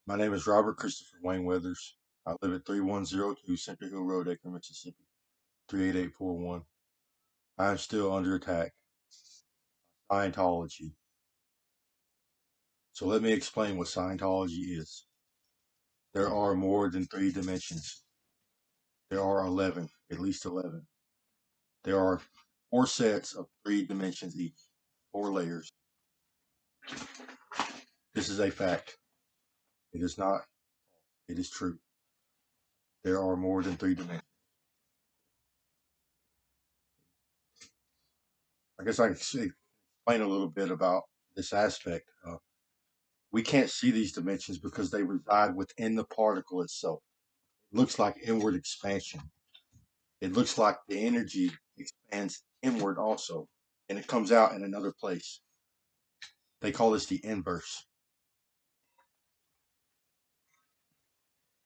My name is Robert Christopher Wayne Weathers. I live at 3102 Center Hill Road, Akron, Mississippi, 38841. I am still under attack. Scientology. So let me explain what Scientology is. There are more than three dimensions. There are 11, at least 11. There are four sets of three dimensions each, four layers. This is a fact. It is not, it is true. There are more than three dimensions. I guess I can explain a little bit about this aspect. We can't see these dimensions because they reside within the particle itself. It looks like inward expansion. It looks like the energy expands inward also, and it comes out in another place. They call this the inverse.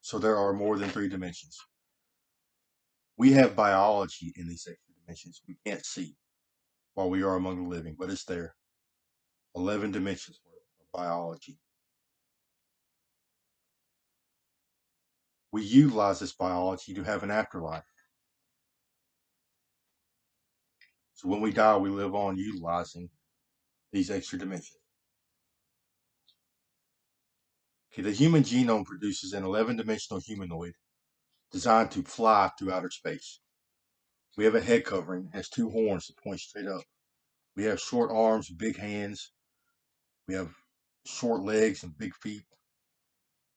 So there are more than three dimensions. We have biology in these extra dimensions we can't see while we are among the living, but it's there. 11 dimensions worth of biology. We utilize this biology to have an afterlife. So when we die, we live on utilizing these extra dimensions. Okay, the human genome produces an 11-dimensional humanoid designed to fly through outer space. We have a head covering that has two horns that point straight up. We have short arms, big hands. We have short legs and big feet.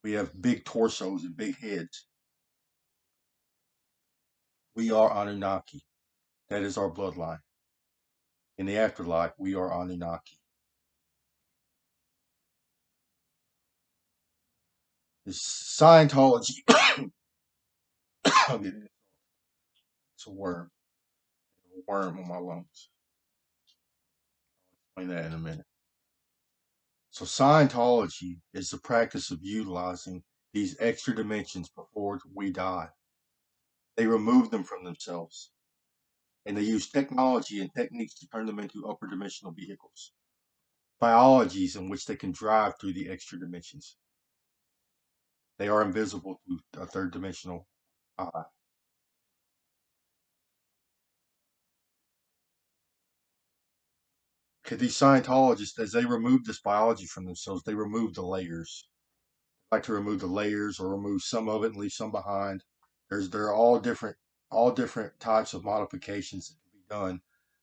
We have big torsos and big heads. We are Anunnaki. That is our bloodline. In the afterlife, we are Anunnaki. This Scientology, I'll get it. It's a worm. A worm on my lungs. I'll explain that in a minute. So Scientology is the practice of utilizing these extra dimensions before we die. They remove them from themselves, and they use technology and techniques to turn them into upper dimensional vehicles, biologies in which they can drive through the extra dimensions. They are invisible to a third dimensional eye. Okay, these Scientologists, as they remove this biology from themselves, they remove the layers. They like to remove the layers or remove some of it and leave some behind. There are all different types of modifications that can be done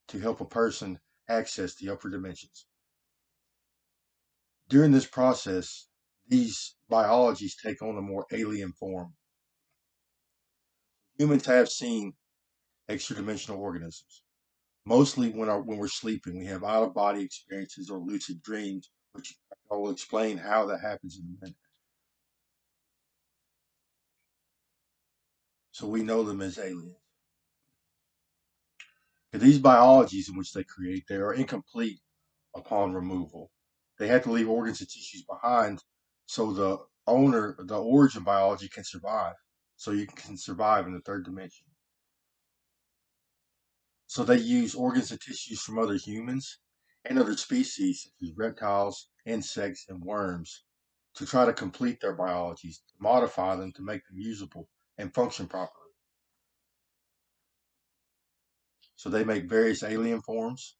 to help a person access the upper dimensions. During this process, these biologies take on a more alien form. Humans have seen extra dimensional organisms. Mostly when we're sleeping, we have out of body experiences or lucid dreams, which I will explain how that happens in a minute. So we know them as aliens. And these biologies in which they create, they are incomplete upon removal. They have to leave organs and tissues behind so the origin biology can survive. So you can survive in the third dimension. So they use organs and tissues from other humans and other species, such as reptiles, insects, and worms, to try to complete their biologies, to modify them to make them usable and function properly. So they make various alien forms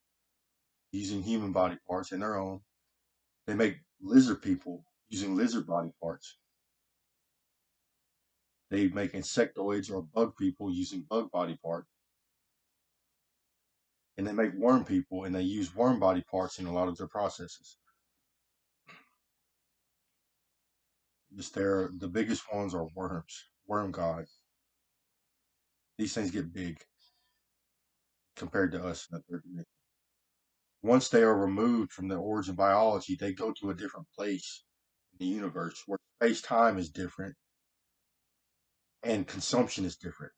using human body parts in their own. They make lizard people using lizard body parts. They make insectoids or bug people using bug body parts. And they make worm people and they use worm body parts in a lot of their processes. The biggest ones are worms, worm gods. These things get big compared to us in the third dimension. Once they are removed from their origin biology, they go to a different place in the universe where space time is different and consumption is different.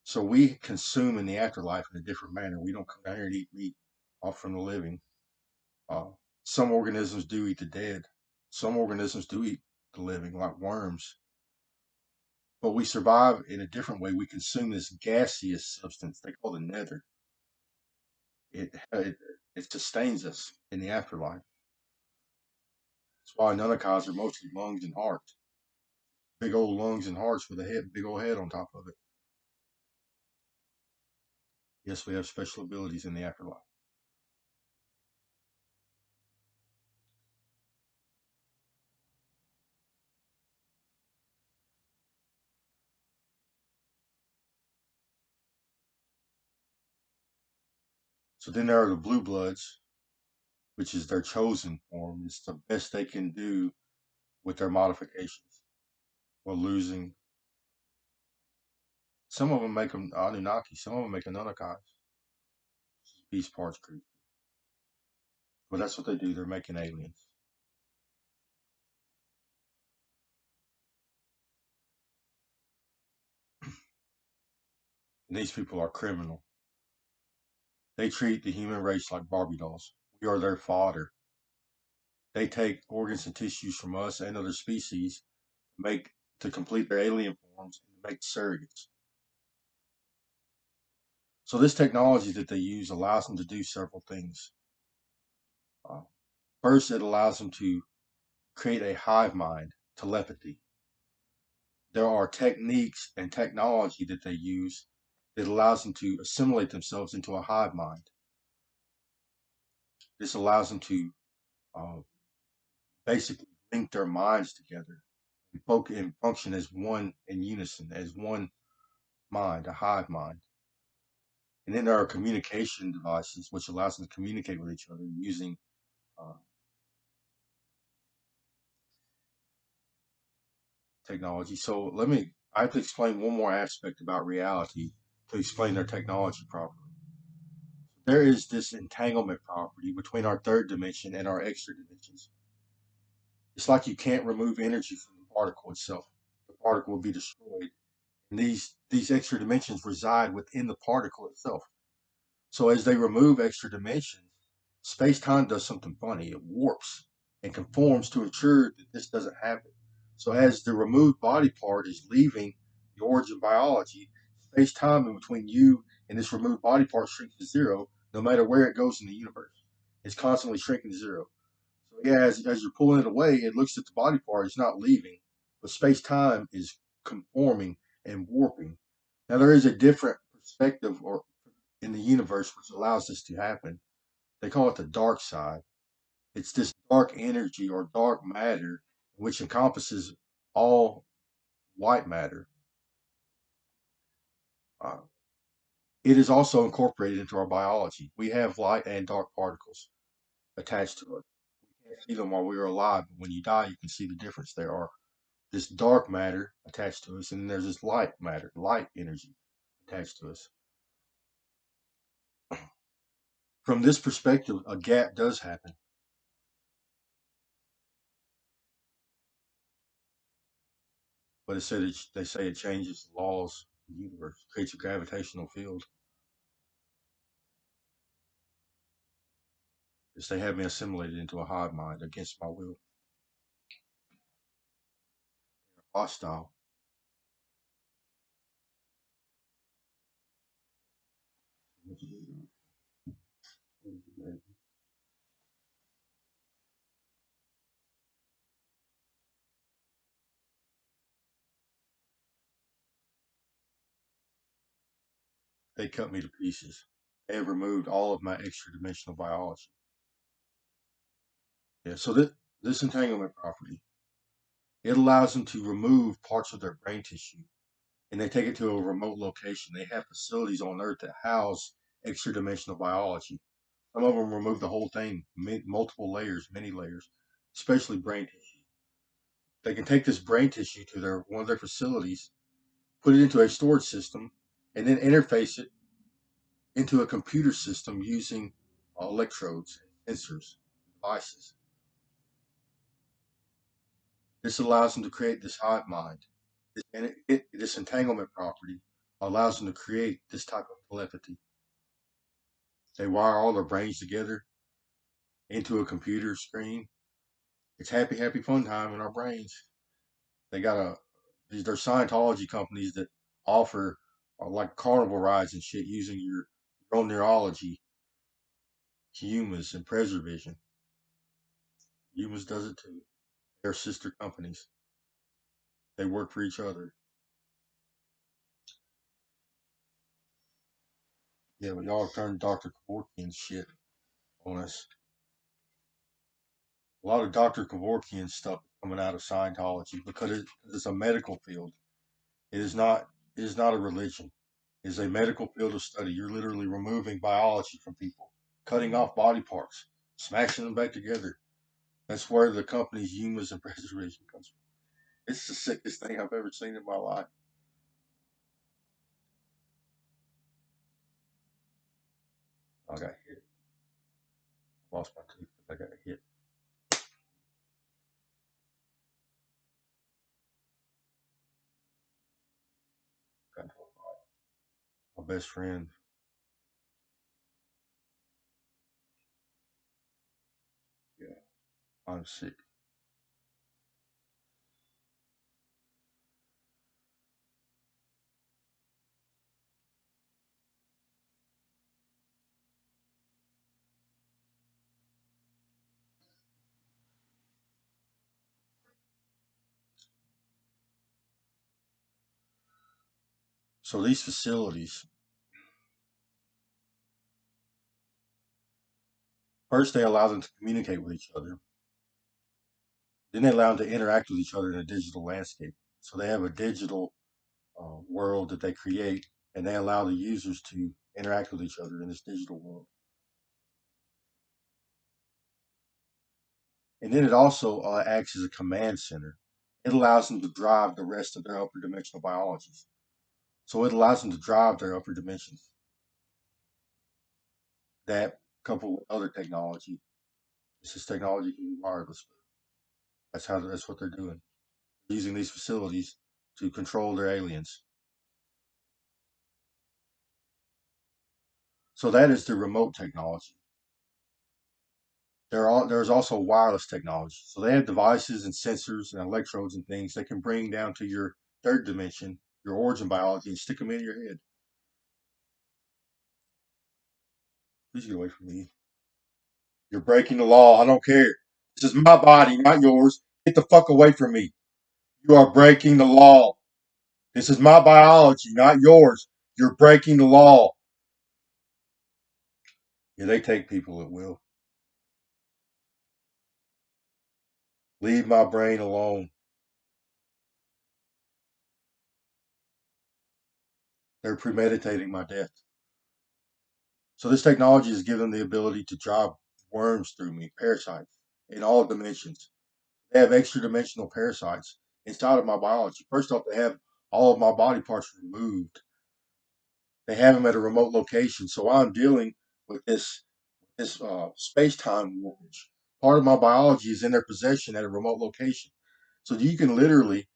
So we consume in the afterlife in a different manner. We don't come down here and eat meat off from the living. Uh, some organisms do eat the dead. Some organisms do eat the living, like worms. But we survive in a different way. We consume this gaseous substance they call the nether. It sustains us in the afterlife. That's why nunnakas are mostly lungs and heart. big old lungs and hearts with a big old head on top of it. Yes, we have special abilities in the afterlife. So then there are the blue bloods, which is their chosen form. It's the best they can do with their modifications or losing. Some of them make them Anunnaki. Some of them make Anunnaki. Beast parts creatures. Well, that's what they do. They're making aliens. And these people are criminal. They treat the human race like Barbie dolls. We are their fodder. They take organs and tissues from us and other species make to complete their alien forms and make surrogates. So this technology that they use allows them to do several things. Uh, First, it allows them to create a hive mind, telepathy. There are techniques and technology that they use that allows them to assimilate themselves into a hive mind. This allows them to uh, basically link their minds together and, and function as one in unison, as one mind, a hive mind. And then there are communication devices, which allows them to communicate with each other using uh, technology. So I have to explain one more aspect about reality to explain their technology properly. There is this entanglement property between our third dimension and our extra dimensions. It's like you can't remove energy from the particle itself. The particle will be destroyed. And these extra dimensions reside within the particle itself. So as they remove extra dimensions, space time does something funny. It warps and conforms to ensure that this doesn't happen. So as the removed body part is leaving the origin biology, space time in between you and this removed body part shrinks to zero, no matter where it goes in the universe. It's constantly shrinking to zero. So yeah, as you're pulling it away, it looks at the body part, it's not leaving, but space time is conforming and warping. Now there is a different perspective or in the universe which allows this to happen. They call it the dark side. It's this dark energy or dark matter which encompasses all white matter. Uh, it is also incorporated into our biology. We have light and dark particles attached to us. We can't see them while we are alive, but when you die, you can see the difference. There are this dark matter attached to us, and then there's this light matter, light energy attached to us. From this perspective, a gap does happen. But they say it changes the laws of the universe, creates a gravitational field. As they have me assimilated into a hive mind against my will. Hostile. They cut me to pieces. They have removed all of my extra dimensional biology. Yeah, so this entanglement property, it allows them to remove parts of their brain tissue and they take it to a remote location. They have facilities on Earth that house extra dimensional biology. Some of them remove the whole thing, multiple layers, many layers, especially brain tissue. They can take this brain tissue to one of their facilities, put it into a storage system, and then interface it into a computer system using electrodes, sensors, devices. This allows them to create this hive mind. This entanglement property allows them to create this type of telepathy. They wire all their brains together into a computer screen. It's happy, happy fun time in our brains. They got there's Scientology companies that offer like carnival rides and shit using your own neurology, Humas and Preservision. Humas does it too. They're sister companies. They work for each other. Yeah, but y'all turned Dr. Kevorkian shit on us. A lot of Dr. Kevorkian stuff is coming out of Scientology because it's a medical field. It is not. It is not a religion. It is a medical field of study. You're literally removing biology from people, cutting off body parts, smashing them back together. That's where the company's humans and preservation comes from. It's the sickest thing I've ever seen in my life. I got hit. Lost my tooth because I got hit. Got my best friend. Yeah, I'm sick. So these facilities, first they allow them to communicate with each other. Then they allow them to interact with each other in a digital landscape. So they have a digital world that they create, and they allow the users to interact with each other in this digital world. And then it also acts as a command center. It allows them to drive the rest of their upper dimensional biologies. So it allows them to drive their upper dimensions. That coupled with other technology, this technology can be wireless. That's what they're doing. Using these facilities to control their aliens. So that is the remote technology. There's also wireless technology. So they have devices and sensors and electrodes and things they can bring down to your third dimension, your origin biology, and stick them in your head. Please get away from me. You're breaking the law. I don't care. This is my body, not yours. Get the fuck away from me. You are breaking the law. This is my biology, not yours. You're breaking the law. Yeah, they take people at will. Leave my brain alone. They're premeditating my death. So this technology has given them the ability to drive worms through me, parasites, in all dimensions. They have extra dimensional parasites inside of my biology. First off, they have all of my body parts removed. They have them at a remote location. So I'm dealing with this space time warpage. Part of my biology is in their possession at a remote location. So you can literally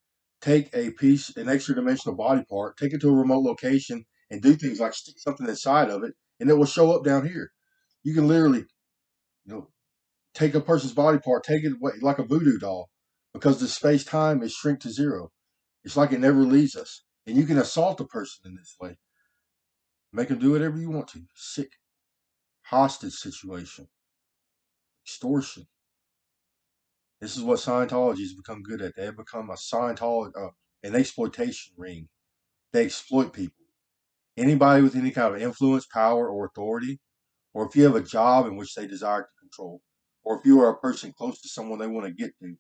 take an extra dimensional body part, take it to a remote location, and do things like stick something inside of it, and it will show up down here. You can literally, take a person's body part, take it away like a voodoo doll, because the space time is shrink to zero. It's like it never leaves us, and you can assault a person in this way, make them do whatever you want to. Sick hostage situation, extortion. This is what Scientology has become good at. They have become an exploitation ring. They exploit people. Anybody with any kind of influence, power, or authority, or if you have a job in which they desire to control, or if you are a person close to someone they want to get to,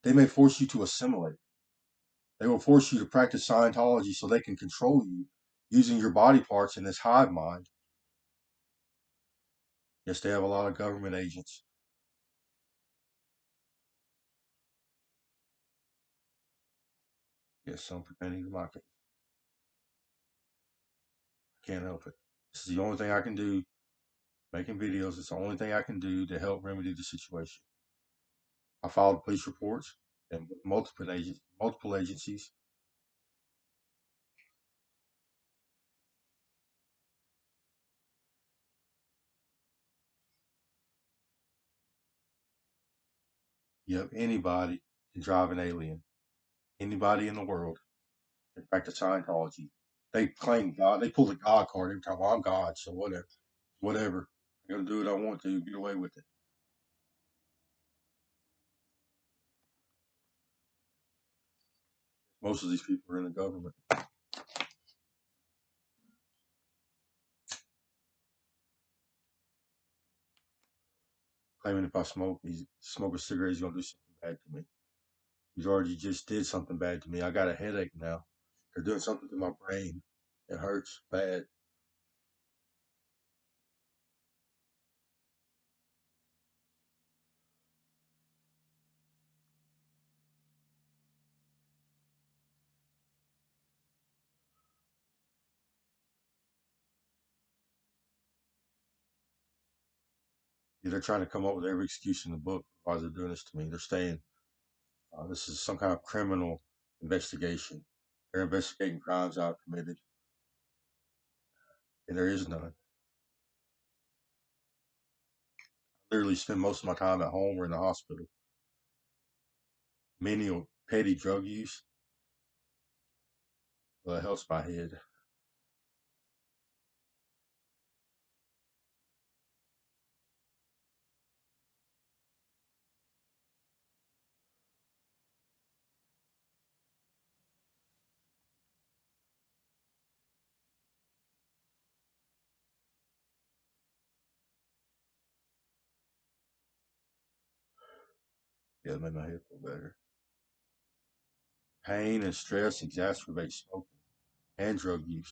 they may force you to assimilate. They will force you to practice Scientology so they can control you using your body parts in this hive mind. Yes, they have a lot of government agents. Yes, some pertaining to my case. I can't help it. This is the only thing I can do. Making videos, it's the only thing I can do to help remedy the situation. I filed police reports and multiple agencies. Yep, anybody can drive an alien. Anybody in the world can practice Scientology. They claim God. They pull the God card every time. Well, I'm God, so whatever. Whatever. I'm gonna do what I want to. Get away with it. Most of these people are in the government. Claiming if I smoke a cigarette, he's gonna do something bad to me. He's already just did something bad to me. I got a headache now. They're doing something to my brain. It hurts bad. Yeah, they're trying to come up with every excuse in the book why they're doing this to me. They're saying this is some kind of criminal investigation. They're investigating crimes I've committed, and there is none. I literally spend most of my time at home or in the hospital. Menial, petty drug use helps my head. Yeah, it made my head feel better. Pain and stress exacerbate smoking and drug use.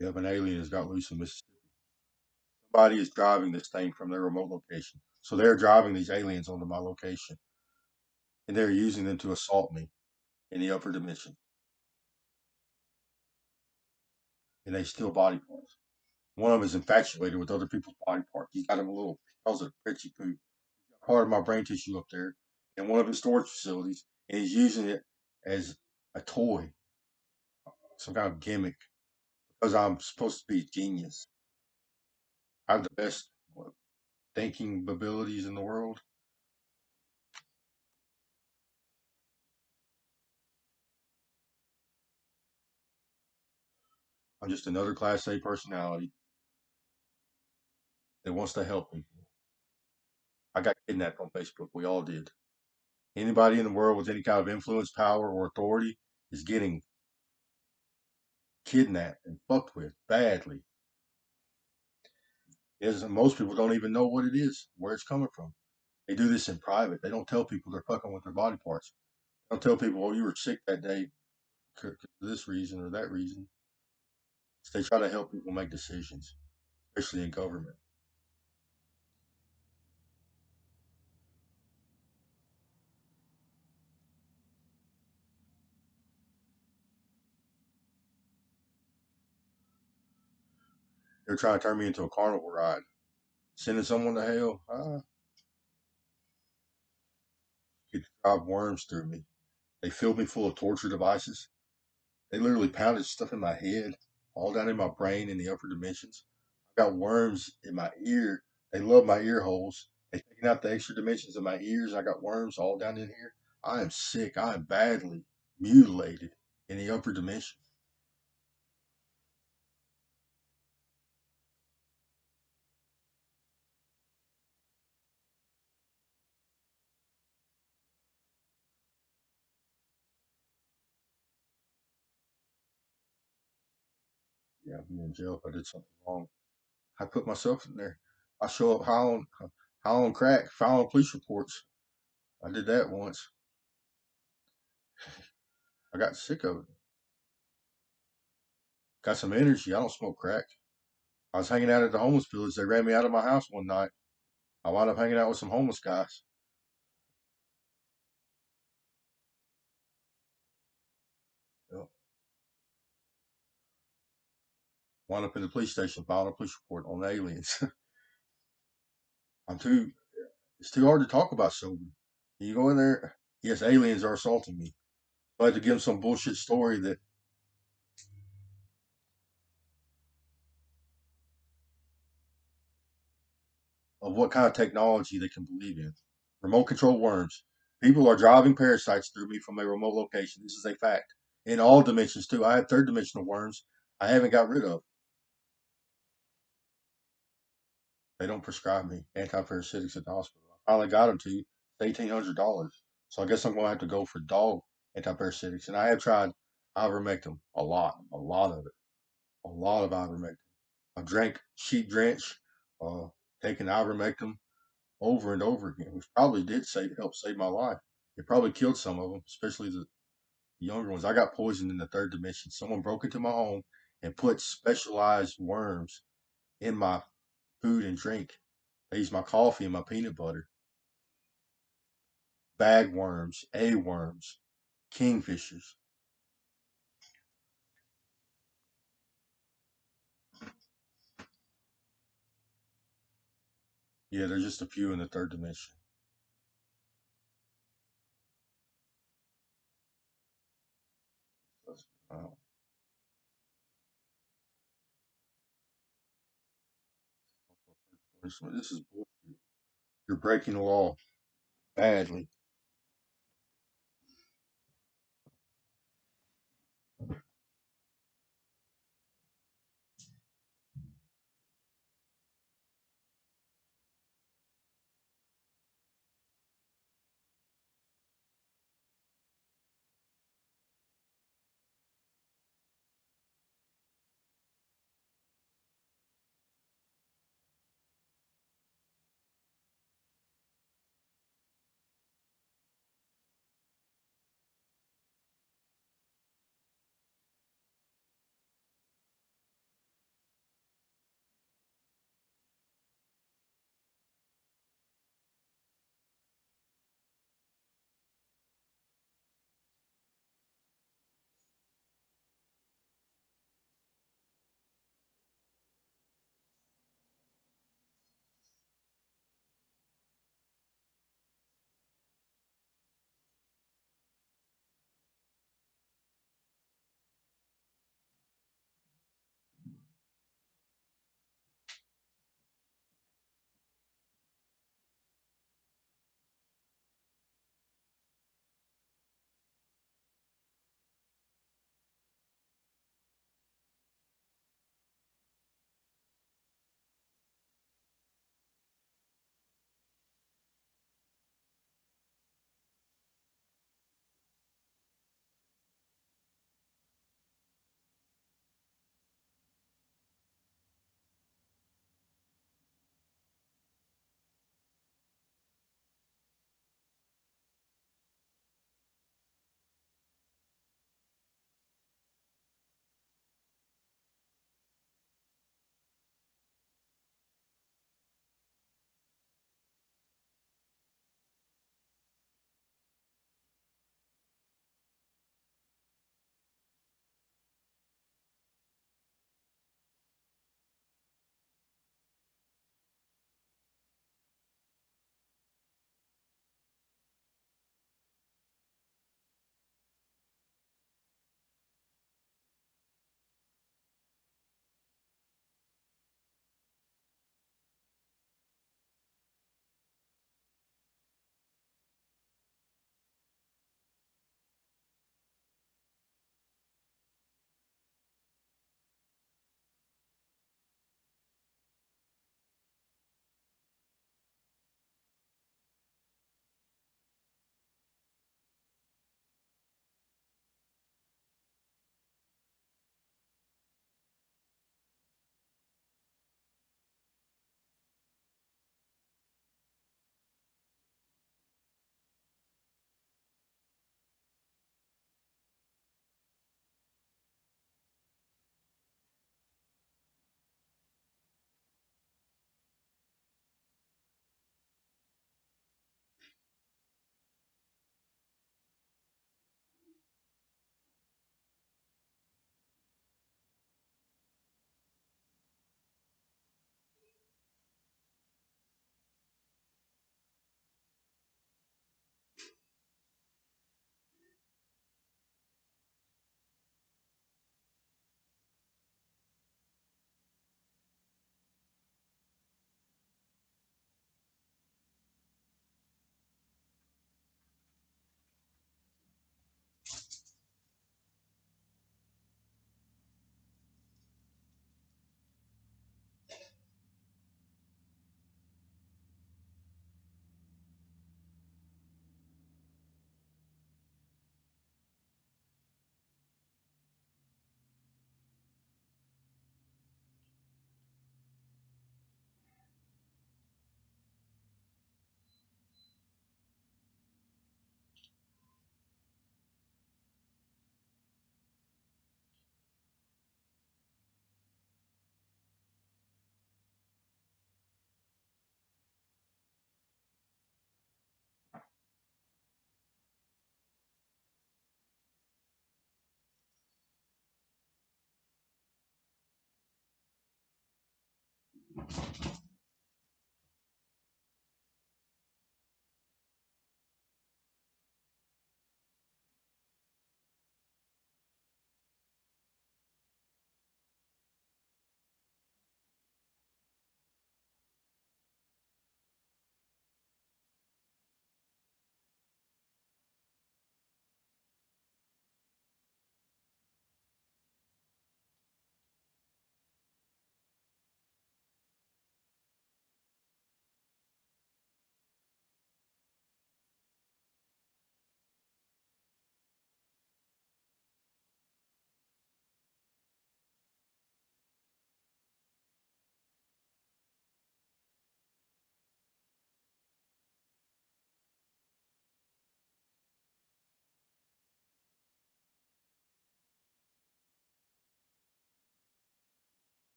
Yeah, an alien has got loose in Mississippi. Somebody is driving this thing from their remote location. So they're driving these aliens onto my location, and they're using them to assault me in the upper dimension, and they steal body parts. One of them is infatuated with other people's body parts. He's got him a little, he calls it a pretty poo, part of my brain tissue up there in one of his storage facilities, and he's using it as a toy, some kind of gimmick, because I'm supposed to be a genius. I have the best thinking abilities in the world. I'm just another Class A personality that wants to help people. I got kidnapped on Facebook. We all did. Anybody in the world with any kind of influence, power, or authority is getting kidnapped and fucked with badly. Is most people don't even know what it is, where it's coming from. They do this in private. They don't tell people they're fucking with their body parts. They don't tell people, "Oh, you were sick that day for this reason or that reason." So they try to help people make decisions, especially in government. They're trying to turn me into a carnival ride, sending someone to hell. Could drive worms through me. They filled me full of torture devices. They literally pounded stuff in my head, all down in my brain in the upper dimensions. I got worms in my ear. They love my ear holes. They taking out the extra dimensions of my ears. I got worms all down in here. I am sick. I am badly mutilated in the upper dimension. Yeah, I'll be in jail if I did something wrong. I put myself in there. I show up high on crack, filing police reports. I did that once. I got sick of it. Got some energy. I don't smoke crack. I was hanging out at the homeless village. They ran me out of my house one night. I wound up hanging out with some homeless guys. You know, wound up in the police station filing a police report on aliens. I'm too. It's too hard to talk about sober. You go in there. Yes, aliens are assaulting me. So I had to give them some bullshit story that of what kind of technology they can believe in. Remote control worms. People are driving parasites through me from a remote location. This is a fact. in all dimensions too. I have third dimensional worms I haven't got rid of. They don't prescribe me antiparasitics at the hospital. I finally got them to you. It's $1,800. So I guess I'm going to have to go for dog antiparasitics. And I have tried ivermectin a lot of it, a lot of ivermectin. I've drank sheep drench, taken ivermectin over and over again, which probably did help save my life. It probably killed some of them, especially the younger ones. I got poisoned in the third dimension. Someone broke into my home and put specialized worms in my food and drink. They used my coffee and my peanut butter. Bagworms, A-worms, kingfishers. Yeah, there's just a few in the third dimension. Uh, this is bullshit. You're breaking the law badly.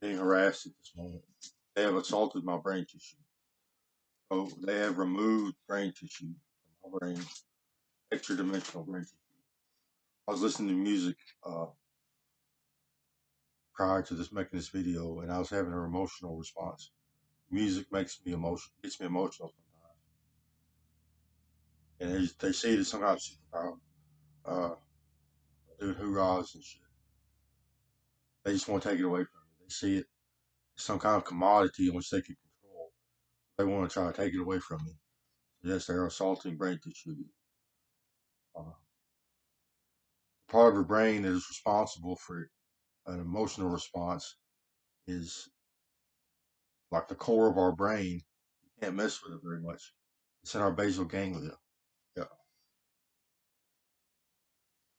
Being harassed at this moment. They have assaulted my brain tissue. So they have removed brain tissue from my brain, extra dimensional brain tissue. I was listening to music uh, prior to this making this video, and I was having an emotional response. Music makes me emotional, gets me emotional sometimes, and they see it as some kind of superpower. Doing hoorahs and shit. They just want to take it away from you. They see it as some kind of commodity in which they can control. They want to try to take it away from you. Yes, they're assaulting brain tissue. Uh, Part of your brain that is responsible for an emotional response is like the core of our brain. You can't mess with it very much. It's in our basal ganglia. Yeah.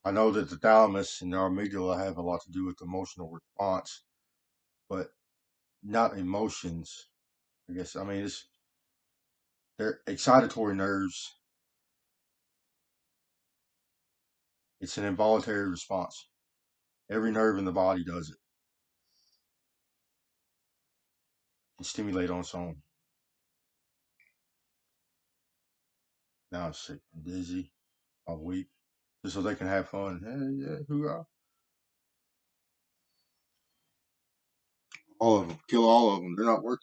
I know that the thalamus and our amygdala have a lot to do with emotional response, but not emotions. I guess I mean they're excitatory nerves. It's an involuntary response. Every nerve in the body does it. And stimulate on its own. Now I'm sick. I'm dizzy. I'm weak. Just so they can have fun. Hey, yeah, hoorah. All of them. Kill all of them. They're not worth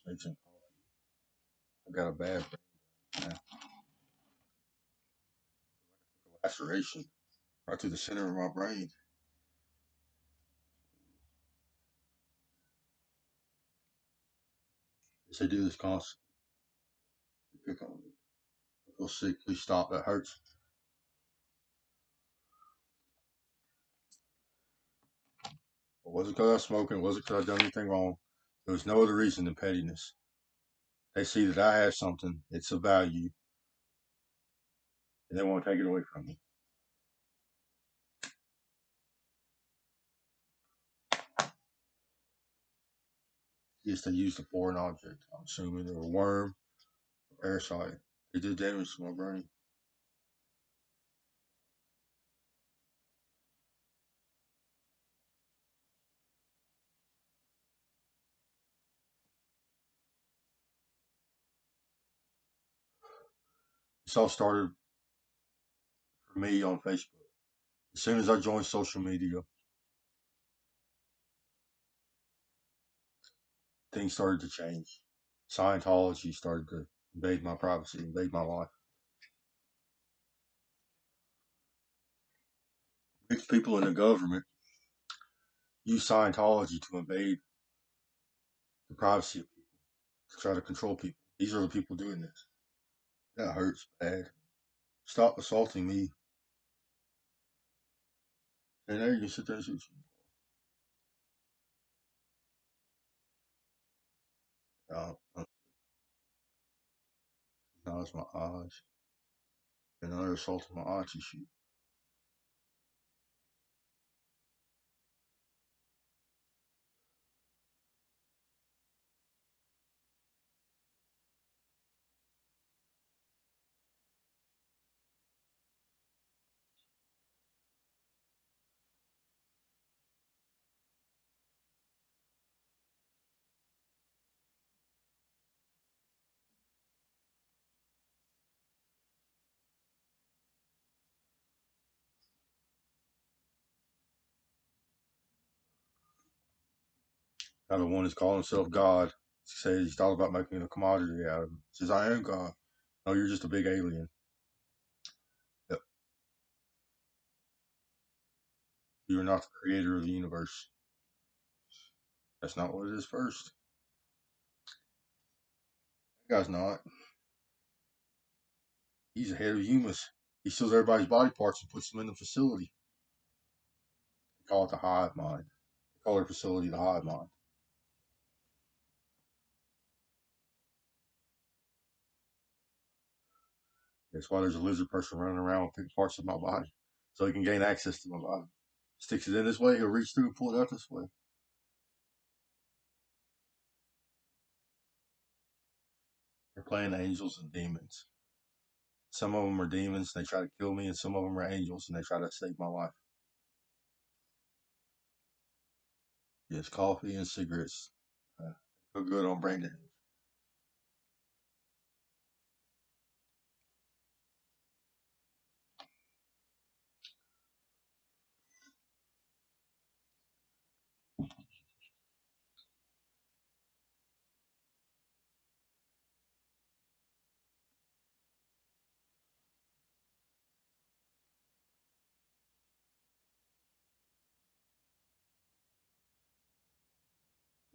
Snakes and coffee. I got a bad brain now. Laceration right through the center of my brain. Yes, they do this constantly. They pick on me. I feel sick. Please stop. That hurts. It wasn't because I was smoking. It wasn't because I done anything wrong. There was no other reason than pettiness. They see that I have something. It's of value, and they want to take it away from me. Yes, they used a foreign object. I'm assuming they're a worm, a parasite. They did damage to my brain. This all started for me on Facebook. As soon as I joined social media, things started to change. Scientology started to invade my privacy, invade my life. Rich people in the government use Scientology to invade the privacy of people, to try to control people. These are the people doing this. That hurts bad. Stop assaulting me. And there you can sit there and shoot you. Now it's my eyes. And another assault on my eye tissue. Now the one that's calling himself God says he's thought about making a commodity out of him. Says, I am God. No, you're just a big alien. Yep. You are not the creator of the universe. That's not what it is first. That guy's not. He's the head of Humus. He steals everybody's body parts and puts them in the facility. They call it the hive mind. They call their facility the hive mind. That's why there's a lizard person running around with picking parts of my body so he can gain access to my body. Sticks it in this way, he'll reach through and pull it out this way. They're playing angels and demons. Some of them are demons and they try to kill me, and some of them are angels and they try to save my life. Yes, coffee and cigarettes feel good on brain damage.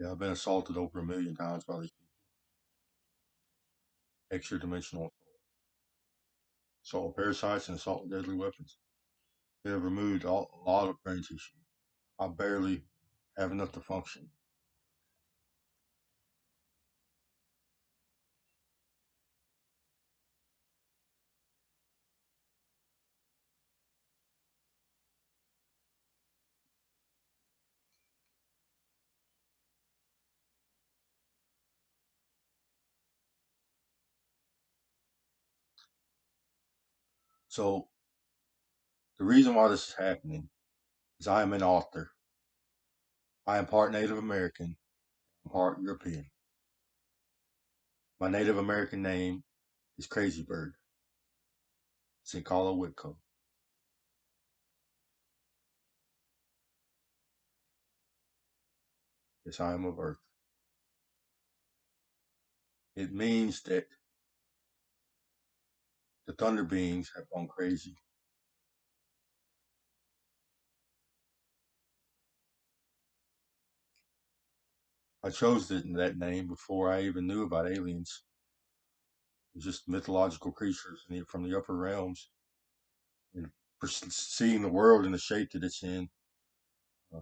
Yeah, I've been assaulted over 1,000,000 times by these extra dimensional assault parasites and assault with deadly weapons. They have removed a lot of brain tissue. I barely have enough to function. So the reason why this is happening is I am an author. I am part Native American, part European. My Native American name is Crazy Bird. Sinkala Witko. Yes, I am of Earth. It means that the thunder beings have gone crazy. I chose that name before I even knew about aliens. It's just mythological creatures from the upper realms, and seeing the world in the shape that it's in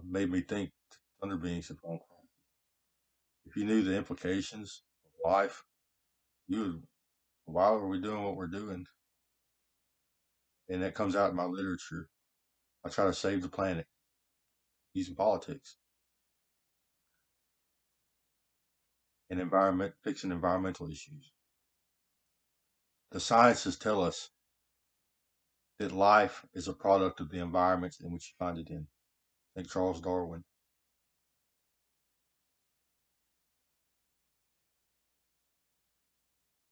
made me think thunder beings have gone crazy. If you knew the implications of life, you would, why are we doing what we're doing? And that comes out in my literature. I try to save the planet using politics and fixing environmental issues. The sciences tell us that life is a product of the environments in which you find it in. Think Charles Darwin.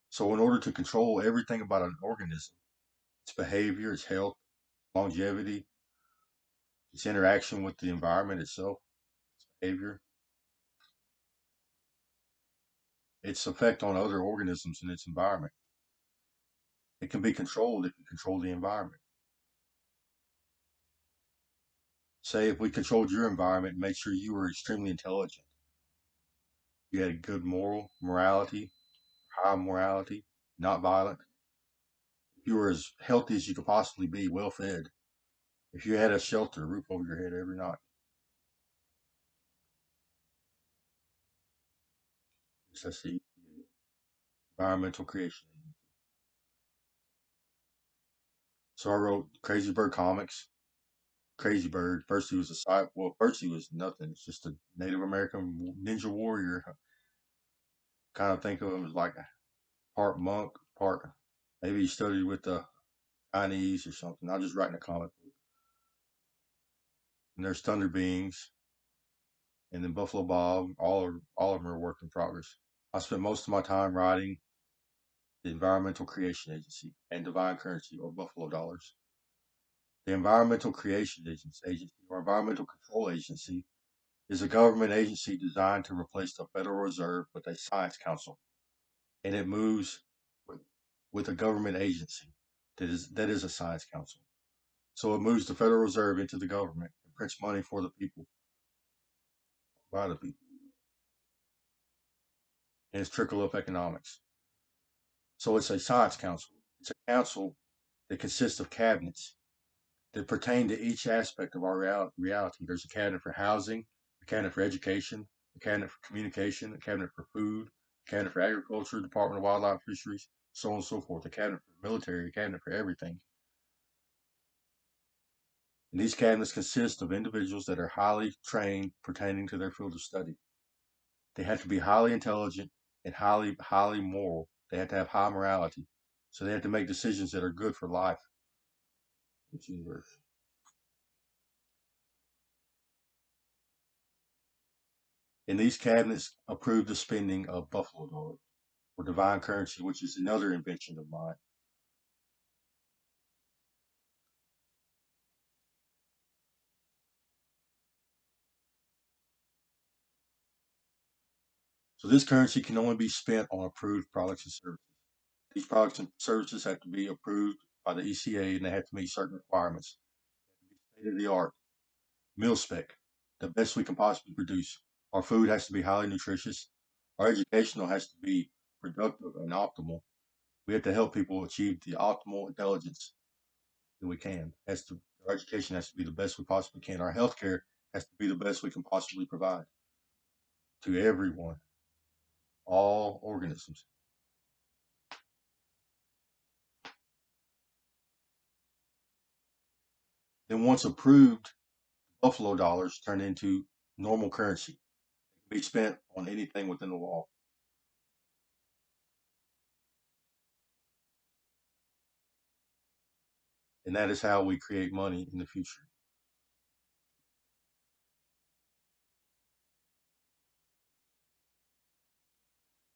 So, in order to control everything about an organism, its behavior, its health, longevity, its interaction with the environment itself, behavior, its effect on other organisms in its environment, it can be controlled if you control the environment. Say, if we controlled your environment and made sure you were extremely intelligent, you had good morality, high morality, not violent, if you were as healthy as you could possibly be, well fed, if you had a shelter, a roof over your head every night. That's the environmental creation. So I wrote Crazy Bird comics. Crazy Bird. First he was a side. Well, first he was nothing. It's just a Native American ninja warrior. Kind of think of him as like a part monk, part maybe he studied with the Chinese or something. I'm just writing a comic book. And there's Thunder Beings, and then Buffalo Bob. All of them are work in progress. I spent most of my time writing the Environmental Creation Agency and Divine Currency, or Buffalo Dollars. The Environmental Creation Agency, or Environmental Control Agency, is a government agency designed to replace the Federal Reserve with a science council, and it moves with, with a government agency that is a science council. So it moves the Federal Reserve into the government and prints money for the people, by the people, and it's trickle up economics. So it's a science council. It's a council that consists of cabinets that pertain to each aspect of our reality. There's a cabinet for housing, a cabinet for education, a cabinet for communication, a cabinet for food, a cabinet for agriculture, Department of Wildlife Fisheries, so on and so forth. A cabinet for military, a cabinet for everything. And these cabinets consist of individuals that are highly trained pertaining to their field of study. They have to be highly intelligent and highly moral. They have to have high morality. So they have to make decisions that are good for life in this universe. And these cabinets approve the spending of Buffalo dollars or divine currency, which is another invention of mine. So this currency can only be spent on approved products and services. These products and services have to be approved by the ECA and they have to meet certain requirements. State of the art, meal spec, the best we can possibly produce. Our food has to be highly nutritious. Our educational has to be productive and optimal. We have to help people achieve the optimal intelligence that we can. Our education has to be the best we possibly can. Our healthcare has to be the best we can possibly provide to everyone, all organisms. Then once approved, Buffalo dollars turn into normal currency. It can be spent on anything within the law. And that is how we create money in the future.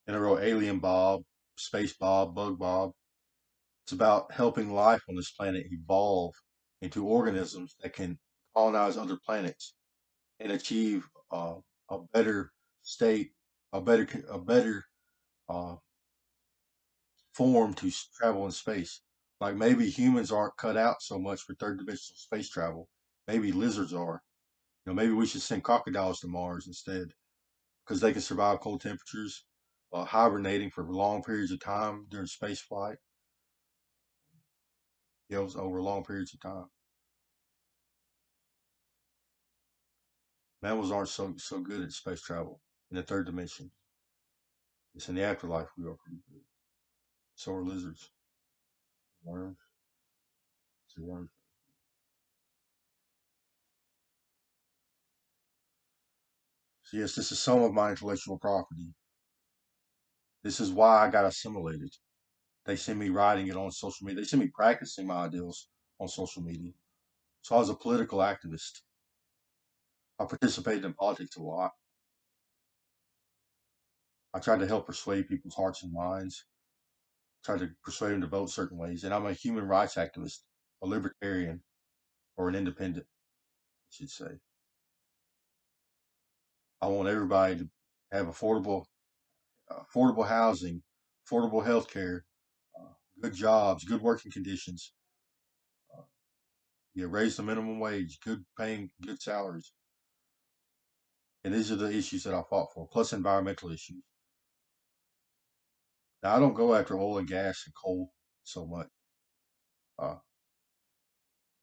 And I wrote Alien Bob, Space Bob, Bug Bob. It's about helping life on this planet evolve into organisms that can colonize other planets and achieve a better state, a better formed to travel in space. Like maybe humans aren't cut out so much for third dimensional space travel. Maybe lizards are. Maybe we should send crocodiles to Mars instead because they can survive cold temperatures while hibernating for long periods of time during space flight. Over long periods of time. Mammals aren't so good at space travel in the third dimension. It's in the afterlife we are pretty good. So are lizards, worms, worms. So yes, this is some of my intellectual property. This is why I got assimilated. They send me writing it on social media. They send me practicing my ideals on social media. So I was a political activist. I participated in politics a lot. I tried to help persuade people's hearts and minds. Tried to persuade them to vote certain ways. And I'm a human rights activist, a libertarian, or an independent, I should say. I want everybody to have affordable housing, affordable health care, good jobs, good working conditions. Uh, raise the minimum wage, good paying, good salaries. And these are the issues that I fought for, plus environmental issues. Now, I don't go after oil and gas and coal so much. Uh,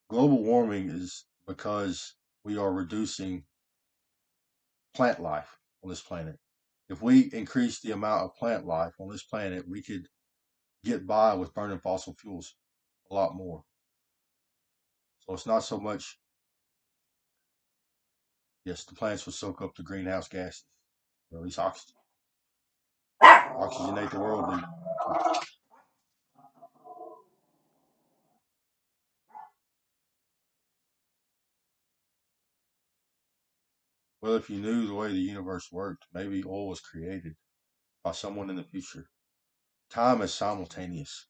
Global warming is because we are reducing plant life on this planet. If we increase the amount of plant life on this planet, we could get by with burning fossil fuels a lot more. So it's not so much, yes, the plants will soak up the greenhouse gases, or at least oxygen, oxygenate the world. Well, if you knew the way the universe worked, maybe oil was created by someone in the future. Time is simultaneous.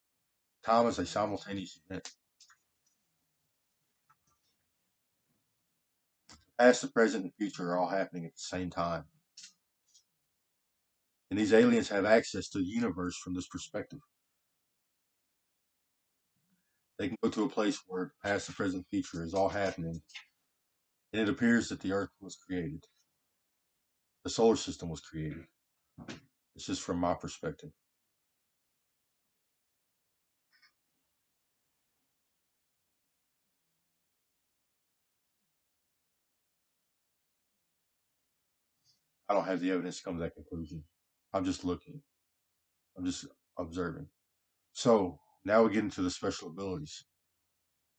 Time is a simultaneous event. Past, the present, and future are all happening at the same time. And these aliens have access to the universe from this perspective. They can go to a place where the past, the present, future is all happening, and it appears that the Earth was created. The solar system was created. It's just from my perspective. I don't have the evidence to come to that conclusion. I'm just looking. I'm just observing. So now we get into the special abilities.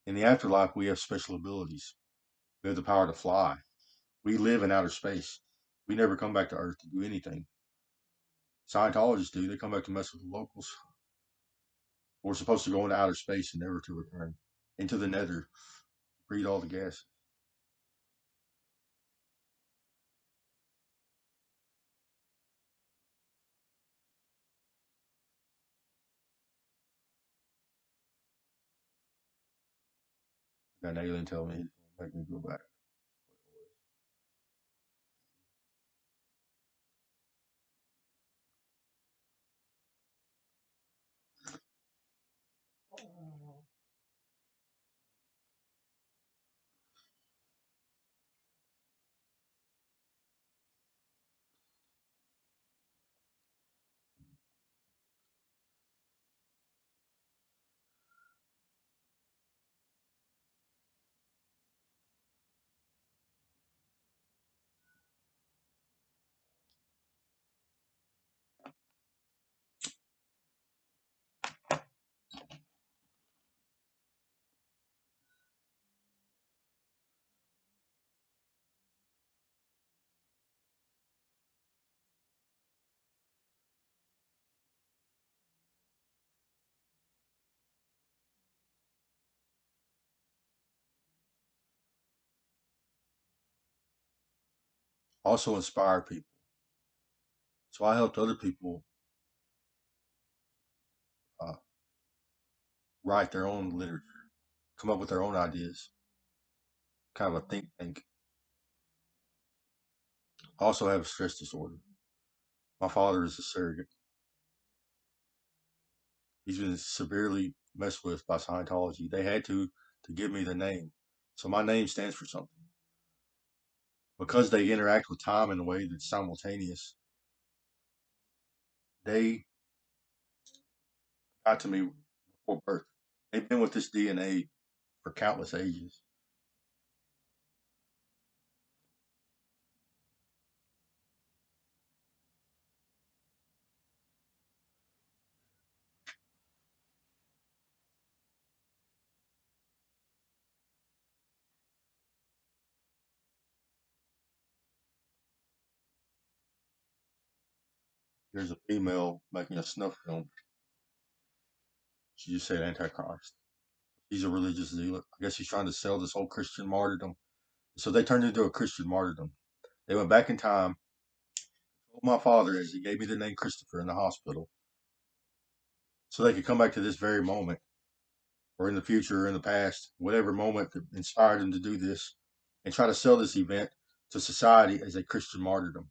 In the afterlife, we have special abilities. We have the power to fly. We live in outer space. We never come back to Earth to do anything. Scientologists do. They come back to mess with the locals. We're supposed to go into outer space and never to return. Into the nether, breathe all the gas. I got an alien telling me he's going to make me go back. Also inspire people. So I helped other people uh, write their own literature, come up with their own ideas, kind of a think tank. I also have a stress disorder. My father is a surrogate. He's been severely messed with by Scientology. They had to give me the name. So my name stands for something. Because they interact with time in a way that's simultaneous, they got to me before birth. They've been with this DNA for countless ages. There's a female making a snuff film. She just said Antichrist. He's a religious dealer. I guess he's trying to sell this whole Christian martyrdom. So they turned into a Christian martyrdom. They went back in time, told my father as he gave me the name Christopher in the hospital, so they could come back to this very moment, or in the future, or in the past, whatever moment that inspired them to do this, and try to sell this event to society as a Christian martyrdom.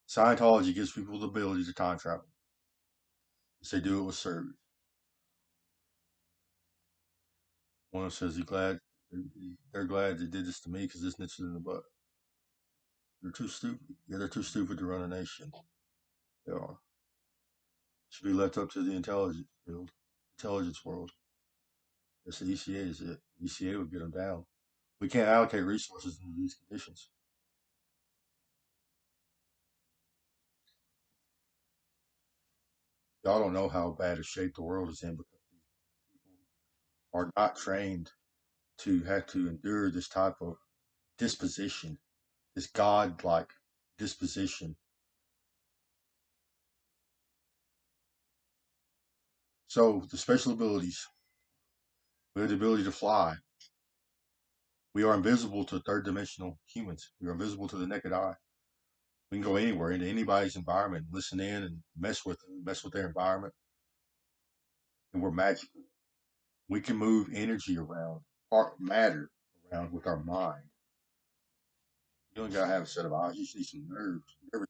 Scientology gives people the ability to time travel. They do it with surgery. One of them says they're glad they did this to me because this nits it in the butt. They're too stupid. Yeah, they're too stupid to run a nation. They are. Should be left up to the intelligence world. That's the ECA is it. ECA would get them down. We can't allocate resources in these conditions. Y'all don't know how bad a shape the world is in because people are not trained to have to endure this type of disposition, this godlike disposition. So the special abilities, we have the ability to fly. We are invisible to third dimensional humans. We are invisible to the naked eye. We can go anywhere into anybody's environment, listen in and mess with them, mess with their environment, and we're magical. We can move energy around, part matter around with our mind. You don't gotta have a set of eyes. You just need some nerves. Nervous.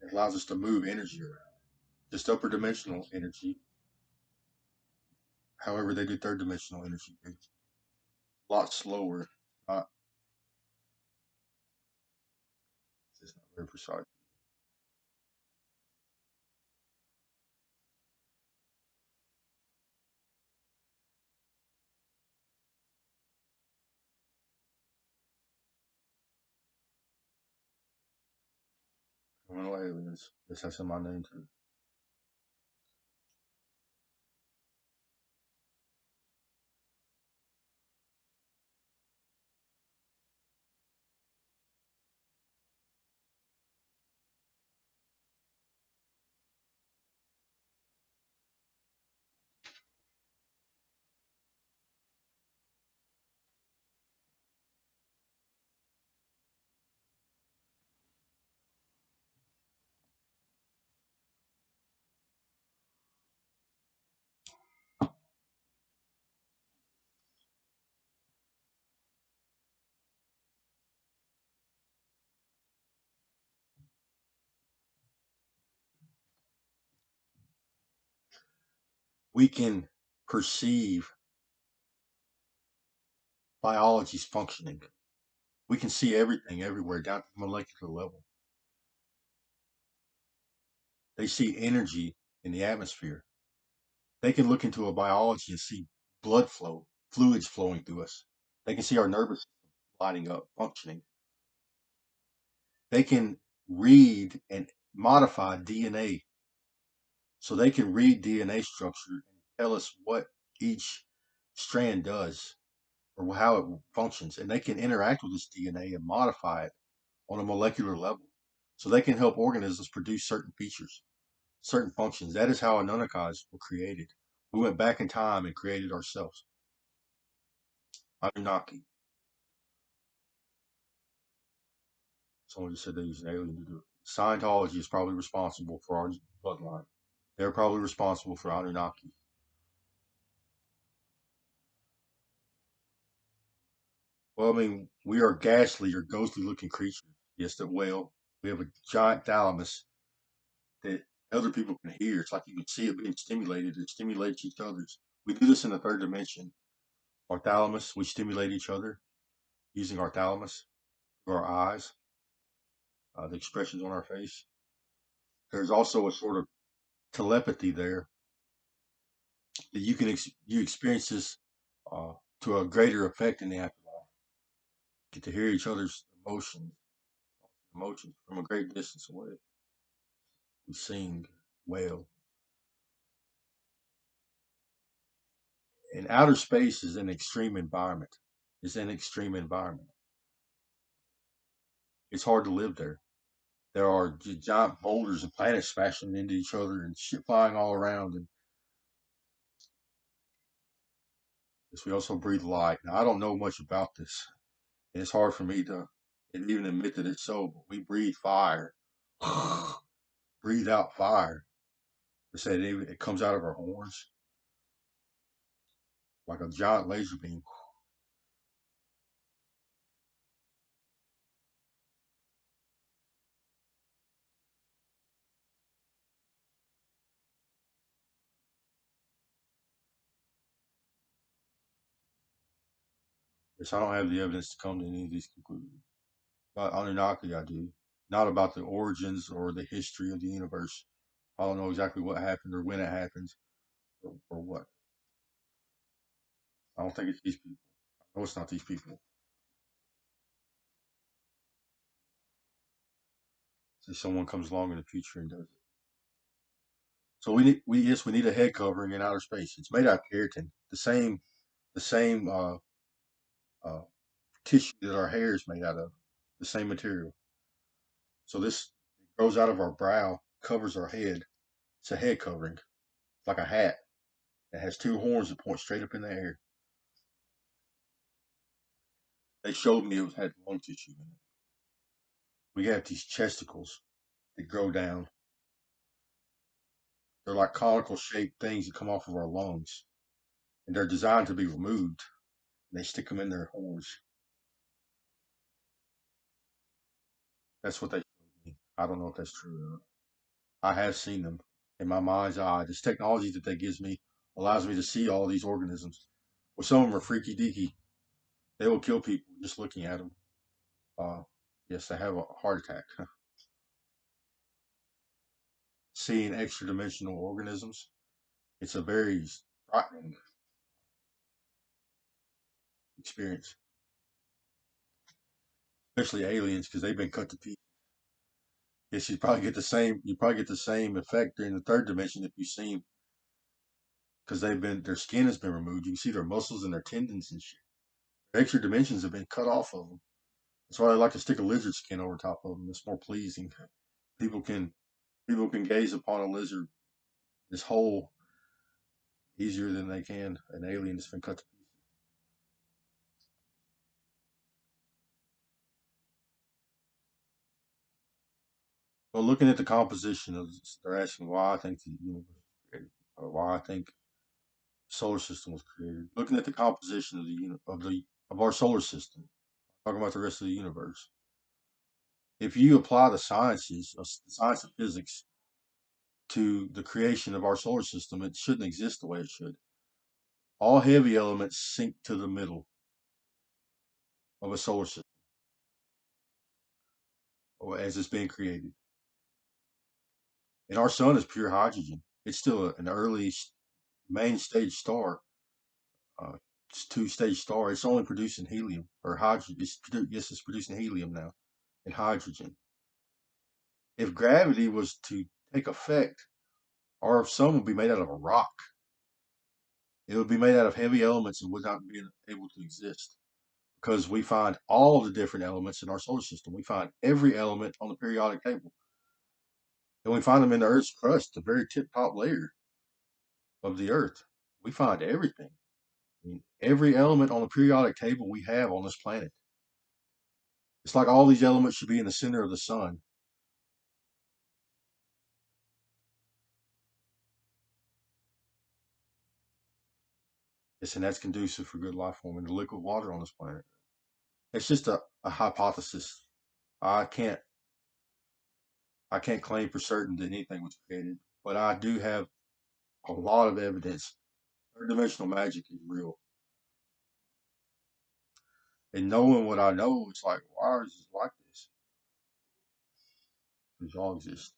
It allows us to move energy around. Just upper dimensional energy. However, they do third dimensional energy. It's a lot slower. Not, it's not very precise. Criminal aliens. This has in my name too. We can perceive biology's functioning. We can see everything everywhere down to the molecular level. They see energy in the atmosphere. They can look into a biology and see blood flow, fluids flowing through us. They can see our nervous system lighting up, functioning. They can read and modify DNA. So they can read DNA structure and tell us what each strand does or how it functions. And they can interact with this DNA and modify it on a molecular level. So they can help organisms produce certain features, certain functions. That is how Anunnakis were created. We went back in time and created ourselves. Anunnaki. Someone just said they used an alien to do it. Scientology is probably responsible for our bloodline. They're probably responsible for Anunnaki. Well, I mean, we are ghastly or ghostly looking creatures. Yes, the whale. We have a giant thalamus that other people can hear. It's like you can see it being stimulated. It stimulates each other's. We do this in the third dimension. Our thalamus, we stimulate each other using our thalamus, our eyes, the expressions on our face. There's also a sort of telepathy there that you experience this to a greater effect in the afterlife. Get to hear each other's emotions from a great distance away. We sing, wail, and outer space is an extreme environment. It's an extreme environment. It's hard to live there. There are giant boulders and planets smashing into each other and shit flying all around. And yes, we also breathe light. Now, I don't know much about this. And it's hard for me to even admit that it's so, but we breathe fire. Breathe out fire. They say it comes out of our horns like a giant laser beam. Yes, I don't have the evidence to come to any of these conclusions. About Anunnaki, I do. Not about the origins or the history of the universe. I don't know exactly what happened or when it happened or what. I don't think it's these people. I know it's not these people. Say someone comes along in the future and does it. So we need a head covering in outer space. It's made out of keratin, the same uh, tissue that our hair is made out of, the same material. So this grows out of our brow, covers our head. It's a head covering, like a hat. It has two horns that point straight up in the air. They showed me it had lung tissue in it. We have these chesticles that grow down. They're like conical shaped things that come off of our lungs, and they're designed to be removed. And they stick them in their horns. That's what they showed me. I don't know if that's true or not. I have seen them in my mind's eye. This technology that they gives me allows me to see all these organisms. Well, some of them are freaky deaky. They will kill people just looking at them. Uh, yes, they have a heart attack. Seeing extra dimensional organisms, it's a very frightening experience, especially aliens because they've been cut to pieces. Yes, you probably get the same. You probably get the same effect in the third dimension if you see them because their skin has been removed. You can see their muscles and their tendons and shit. Their extra dimensions have been cut off of them. That's why I like to stick a lizard skin over top of them. It's more pleasing. People can people can gaze upon a lizard this whole easier than they can an alien that's been cut to pieces. Well, looking at the composition of they're asking why I think the universe was created, or why I think the solar system was created. Looking at the composition of of our solar system, talking about the rest of the universe. If you apply the science of physics, to the creation of our solar system, it shouldn't exist the way it should. All heavy elements sink to the middle of a solar system as it's being created. And our sun is pure hydrogen. It's still an early main stage star, uh, two-stage star. It's only producing helium or hydrogen. Yes, it's producing helium now and hydrogen. If gravity was to take effect, our sun would be made out of a rock. It would be made out of heavy elements and would not be able to exist because we find all the different elements in our solar system. We find every element on the periodic table, and we find them in the Earth's crust, the very tip top layer of the Earth. We find everything. I mean, every element on the periodic table we have on this planet. It's like all these elements should be in the center of the sun. Yes, and that's conducive for good life form and the liquid water on this planet. It's just a hypothesis. I can't I can't claim for certain that anything was created, but I do have a lot of evidence. Third dimensional magic is real. And knowing what I know, it's like, why is it like this? Because y'all exist.